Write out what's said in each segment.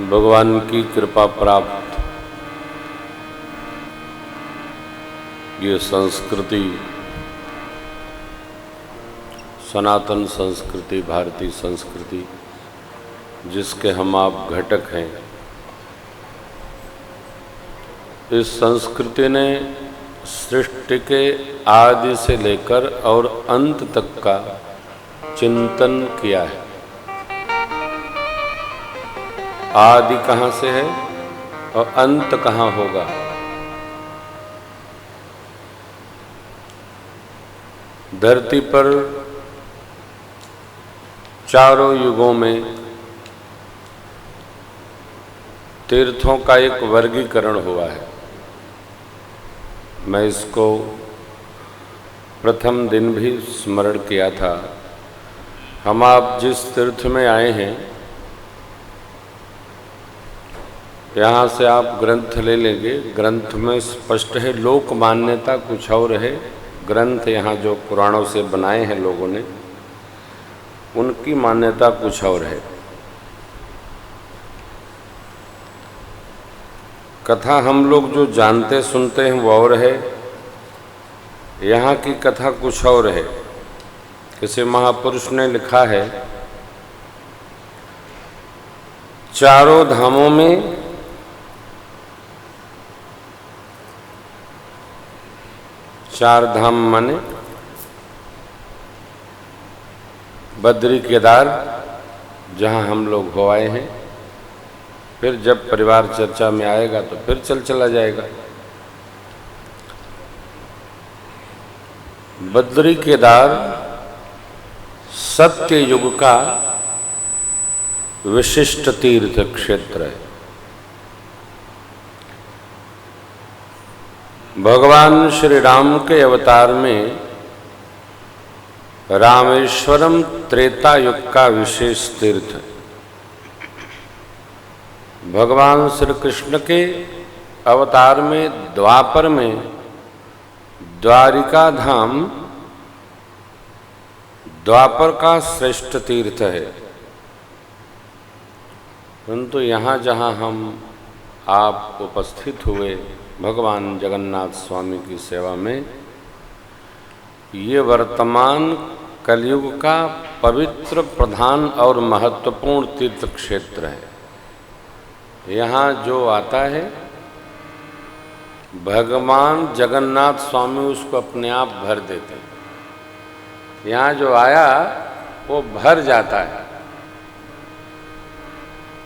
भगवान की कृपा प्राप्त ये संस्कृति, सनातन संस्कृति, भारतीय संस्कृति, जिसके हम आप घटक हैं, इस संस्कृति ने सृष्टि के आदि से लेकर और अंत तक का चिंतन किया है। आदि कहाँ से है और अंत कहाँ होगा। धरती पर चारों युगों में तीर्थों का एक वर्गीकरण हुआ है। मैं इसको प्रथम दिन भी स्मरण किया था। हम आप जिस तीर्थ में आए हैं, यहाँ से आप ग्रंथ ले लेंगे, ग्रंथ में स्पष्ट है। लोक मान्यता कुछ और है, ग्रंथ यहाँ जो पुराणों से बनाए हैं लोगों ने, उनकी मान्यता कुछ और है। कथा हम लोग जो जानते सुनते हैं वो और है, यहाँ की कथा कुछ और है। किसी महापुरुष ने लिखा है, चारों धामों में चार धाम माने बद्री केदार, जहाँ हम लोग हो आए हैं। फिर जब परिवार चर्चा में आएगा तो फिर चला जाएगा। बद्री केदार सत्य युग का विशिष्ट तीर्थ क्षेत्र है। भगवान श्री राम के अवतार में रामेश्वरम त्रेता युग का विशेष तीर्थ। भगवान श्री कृष्ण के अवतार में द्वापर में द्वारिका धाम द्वापर का श्रेष्ठ तीर्थ है। परंतु यहाँ जहाँ हम आप उपस्थित हुए भगवान जगन्नाथ स्वामी की सेवा में, ये वर्तमान कलयुग का पवित्र, प्रधान और महत्वपूर्ण तीर्थ क्षेत्र है। यहाँ जो आता है भगवान जगन्नाथ स्वामी उसको अपने आप भर देते हैं। यहाँ जो आया वो भर जाता है।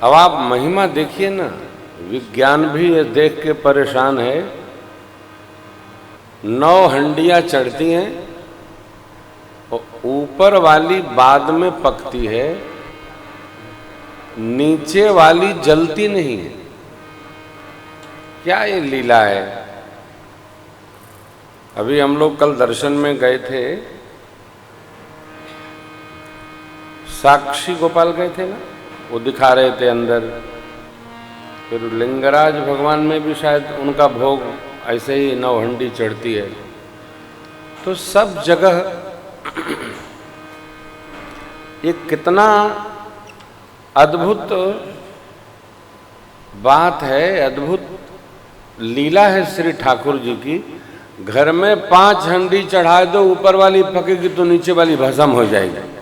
अब आप महिमा देखिए ना, विज्ञान भी ये देख के परेशान है। 9 हंडियाँ चढ़ती हैं और ऊपर वाली बाद में पकती है, नीचे वाली जलती नहीं है। क्या ये लीला है। अभी हम लोग कल दर्शन में गए थे, साक्षी गोपाल गए थे ना, वो दिखा रहे थे अंदर। फिर लिंगराज भगवान में भी शायद उनका भोग ऐसे ही 9 हंडी चढ़ती है। तो सब जगह ये कितना अद्भुत बात है, अद्भुत लीला है श्री ठाकुर जी की। घर में 5 हंडी चढ़ा दो, ऊपर वाली पकेगी तो नीचे वाली भस्म हो जाएगी।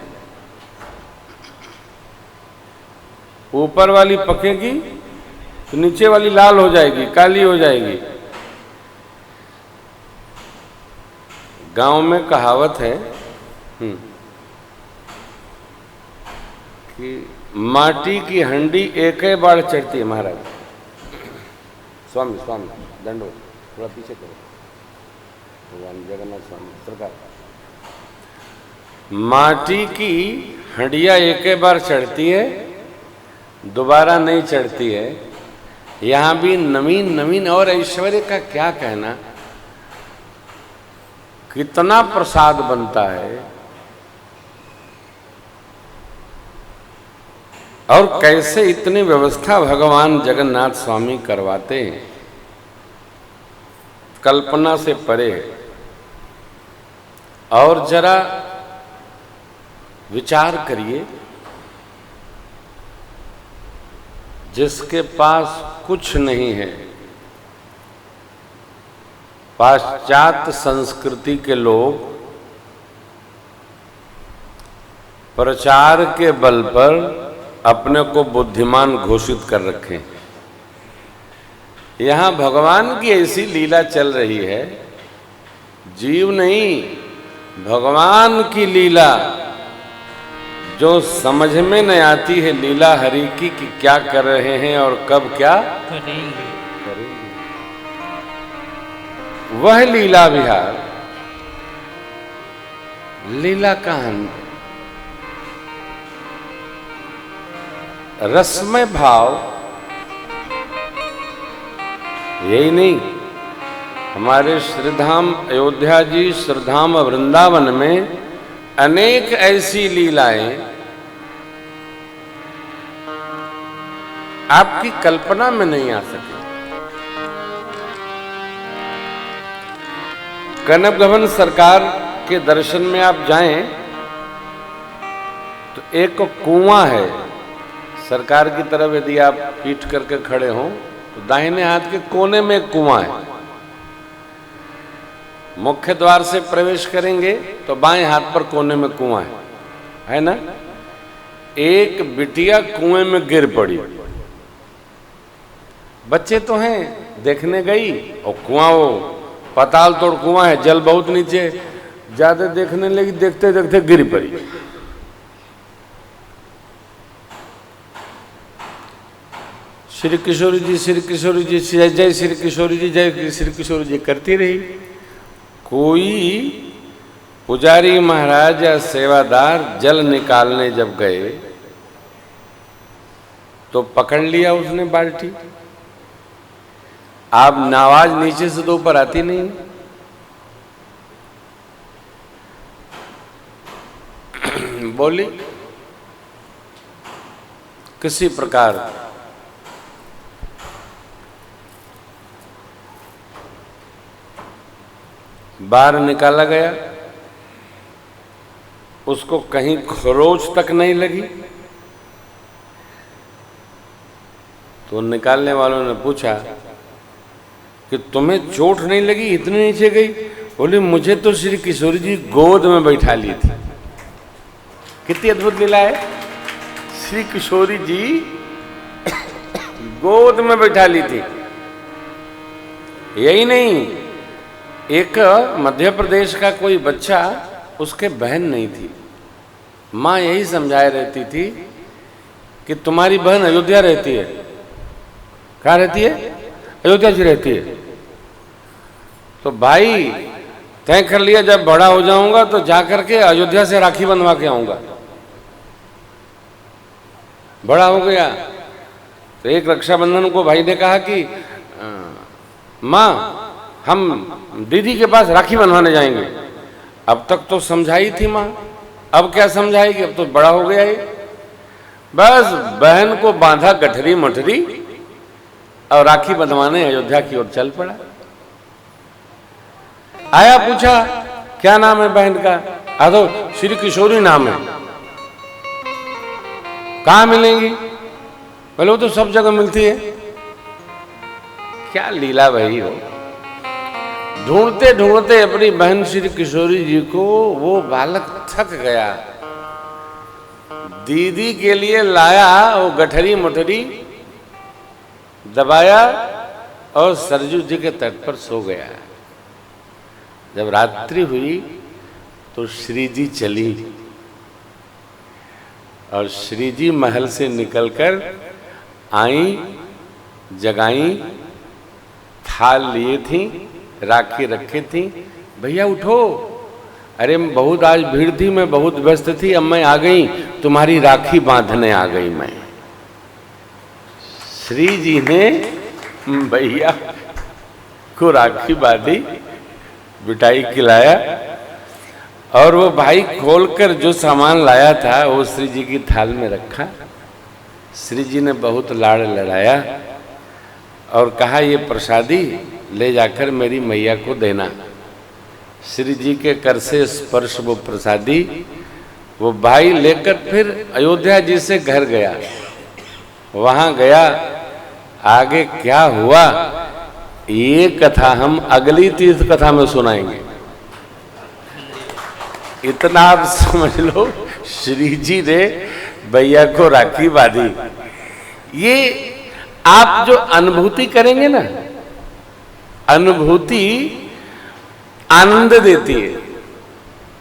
ऊपर वाली पकेगी तो नीचे वाली लाल हो जाएगी, काली हो जाएगी। गांव में कहावत है कि माटी की हंडी एक ही बार चढ़ती है। महाराज स्वामी स्वामी दंडवत, थोड़ा पीछे करो। भगवान जगन्नाथ स्वामी सरकार। माटी की हंडिया एक ही बार चढ़ती है, दोबारा नहीं चढ़ती है। यहाँ भी नवीन नवीन और ऐश्वर्य का क्या कहना। कितना प्रसाद बनता है और कैसे इतनी व्यवस्था भगवान जगन्नाथ स्वामी करवाते हैं, कल्पना से परे। और जरा विचार करिए, जिसके पास कुछ नहीं है, पाश्चात्य संस्कृति के लोग प्रचार के बल पर अपने को बुद्धिमान घोषित कर रखे। यहाँ भगवान की ऐसी लीला चल रही है, जीव नहीं, भगवान की लीला जो समझ में नहीं आती है लीला हरि की कि क्या कर रहे हैं और कब क्या करेंगे। वह लीला विहार, लीला का रसमय भाव, यही नहीं, हमारे श्रीधाम अयोध्या जी, श्रीधाम वृंदावन में अनेक ऐसी लीलाएं आपकी कल्पना में नहीं आ सकी। कनक भवन सरकार के दर्शन में आप जाएं तो एक कुआं है, सरकार की तरफ यदि आप पीठ करके खड़े हों तो दाहिने हाथ के कोने में एक कुआं है। मुख्य द्वार से प्रवेश करेंगे तो बाएं हाथ पर कोने में कुआं है ना। एक बिटिया कुएं में गिर पड़ी, बच्चे तो हैं, देखने गई और कुआं वो पाताल तोड़ कुआं है, जल बहुत नीचे, ज्यादा देखने लगी, देखते देखते गिर पड़ी। श्री किशोरी जी, श्री किशोरी जी, जय जय श्री किशोरी जी, जय श्री किशोरी जी करती रही। कोई पुजारी महाराज या सेवादार जल निकालने जब गए तो पकड़ लिया उसने बाल्टी। आप आवाज नीचे से तो ऊपर आती नहीं, बोली किसी प्रकार बाहर निकाला गया, उसको कहीं खरोच तक नहीं लगी। तो निकालने वालों ने पूछा कि तुम्हें चोट नहीं लगी, इतने नीचे गई? बोले मुझे तो श्री किशोरी जी गोद में बैठा ली थी। कितनी अद्भुत लीला है, श्री किशोरी जी गोद में बैठा ली थी। यही नहीं, एक मध्य प्रदेश का कोई बच्चा, उसके बहन नहीं थी, माँ यही समझाए रहती थी कि तुम्हारी बहन अयोध्या रहती है। कहाँ रहती है? अयोध्या जी रहती है। तो भाई तय कर लिया जब बड़ा हो जाऊंगा तो जाकर के अयोध्या से राखी बंधवा के आऊंगा। बड़ा हो गया तो एक रक्षाबंधन को भाई ने कहा कि माँ हम दीदी के पास राखी बंधवाने जाएंगे। अब तक तो समझाई थी माँ, अब क्या समझाएगी, अब तो बड़ा हो गया है। बस बहन को बांधा गठरी मठरी और राखी बंधवाने अयोध्या की ओर चल पड़ा। आया, पूछा क्या नाम है बहन का? तो श्री किशोरी नाम है। कहाँ मिलेंगी? बोले वो तो सब जगह मिलती है। क्या लीला भई हो। ढूंढते ढूंढते अपनी बहन श्री किशोरी जी को वो बालक थक गया, दीदी के लिए लाया वो गठरी मठरी, दबाया और सरजू जी के तट पर सो गया। जब रात्रि हुई तो श्री जी चली और श्री जी महल से निकलकर आई, जगाई, थाल लिए थी, राखी रखी थी। भैया उठो, अरे बहुत आज भीड़ थी, मैं बहुत व्यस्त थी, अब मैं आ गई, तुम्हारी राखी बांधने आ गई मैं। श्री जी ने भैया को राखी बांधी, मिठाई खिलाया और वो भाई खोलकर जो सामान लाया था वो श्री जी की थाल में रखा। श्री जी ने बहुत लाड़ लड़ाया और कहा ये प्रसादी ले जाकर मेरी मैया को देना। श्री जी के कर से स्पर्श वो प्रसादी वो भाई लेकर फिर अयोध्या जी से घर गया। वहां गया, आगे क्या हुआ ये कथा हम अगली तीर्थ कथा में सुनाएंगे। इतना आप समझ लो, श्री जी ने भैया को राखी बांधी। ये आप जो अनुभूति करेंगे ना, अनुभूति आनंद देती है।